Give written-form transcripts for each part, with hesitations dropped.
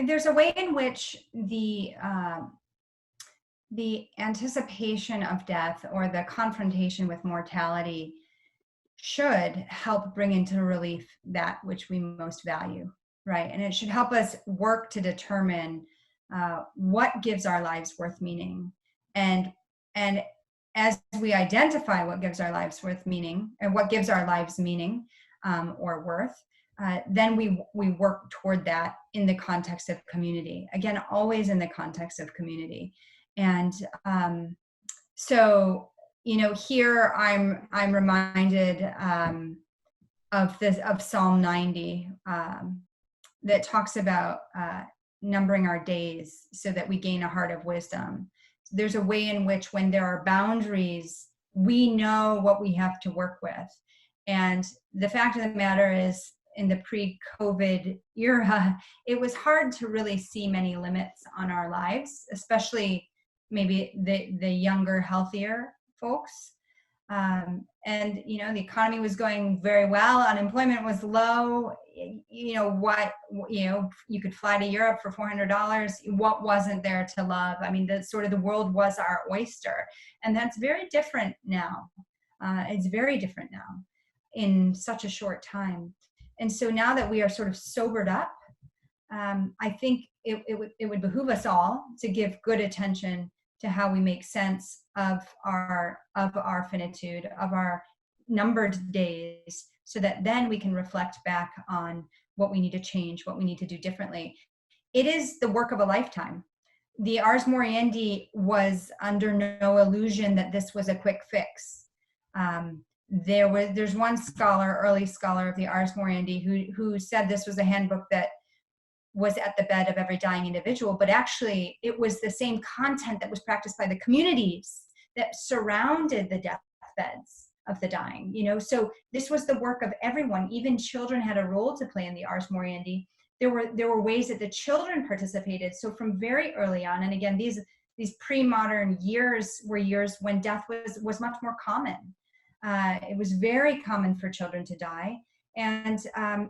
there's a way in which the anticipation of death or the confrontation with mortality should help bring into relief that which we most value, right? And it should help us work to determine what gives our lives worth meaning. And as we identify what gives our lives worth meaning, and what gives our lives meaning or worth, then we work toward that in the context of community. Again, always in the context of community. And so, here I'm reminded of Psalm 90 that talks about numbering our days so that we gain a heart of wisdom. So there's a way in which, when there are boundaries, we know what we have to work with. And the fact of the matter is, in the pre-COVID era, it was hard to really see many limits on our lives, especially maybe the younger, healthier folks. And, the economy was going very well. Unemployment was low. You could fly to Europe for $400. What wasn't there to love? I mean, the world was our oyster. And that's very different now. It's very different now in such a short time. And so now that we are sort of sobered up, I think it would behoove us all to give good attention to how we make sense of our finitude, of our numbered days, so that then we can reflect back on what we need to change, what we need to do differently. It is the work of a lifetime. The Ars Moriendi was under no illusion that this was a quick fix. There's one scholar, early scholar of the Ars Moriendi, who said this was a handbook that was at the bed of every dying individual, but actually it was the same content that was practiced by the communities that surrounded the deathbeds of the dying. So this was the work of everyone. Even children had a role to play in the Ars Moriendi. There were ways that the children participated. So from very early on, and again, these pre-modern years were years when death was much more common. It was very common for children to die. And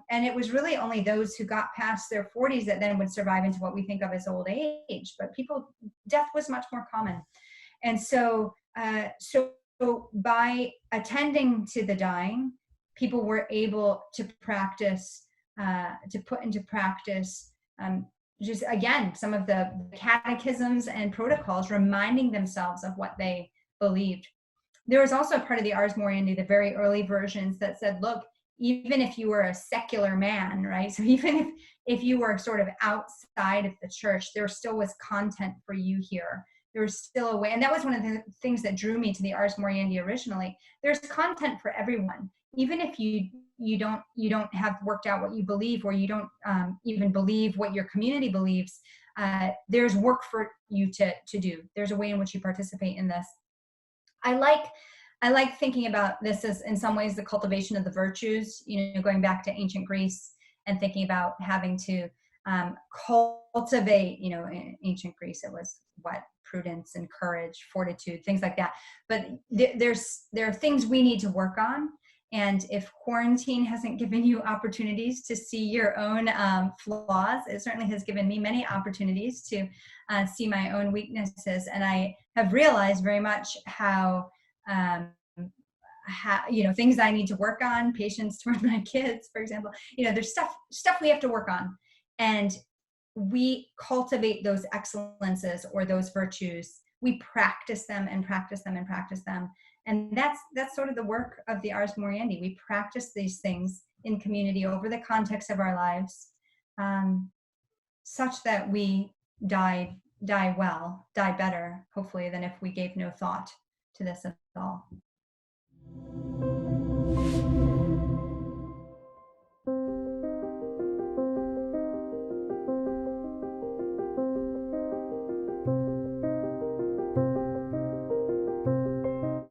it was really only those who got past their 40s that then would survive into what we think of as old age. But death was much more common. And so by attending to the dying, people were able to practice, to put into practice, just again, some of the catechisms and protocols, reminding themselves of what they believed. There was also a part of the Ars Moriendi, the very early versions, that said, look, even if you were a secular man, right? So even if you were sort of outside of the church, there still was content for you here. There was still a way, and that was one of the things that drew me to the Ars Moriendi originally. There's content for everyone, even if you don't have worked out what you believe, or you don't even believe what your community believes. There's work for you to do. There's a way in which you participate in this. I like thinking about this as, in some ways, the cultivation of the virtues, going back to ancient Greece and thinking about having to cultivate, in ancient Greece, it was prudence and courage, fortitude, things like that. But there are things we need to work on. And if quarantine hasn't given you opportunities to see your own flaws, it certainly has given me many opportunities to see my own weaknesses. And I have realized very much how things I need to work on, patience toward my kids, for example. There's stuff we have to work on, and we cultivate those excellences or those virtues. We practice them and practice them and practice them. And that's sort of the work of the Ars Moriendi. We practice these things in community over the context of our lives, such that we die better, hopefully, than if we gave no thought to this at all.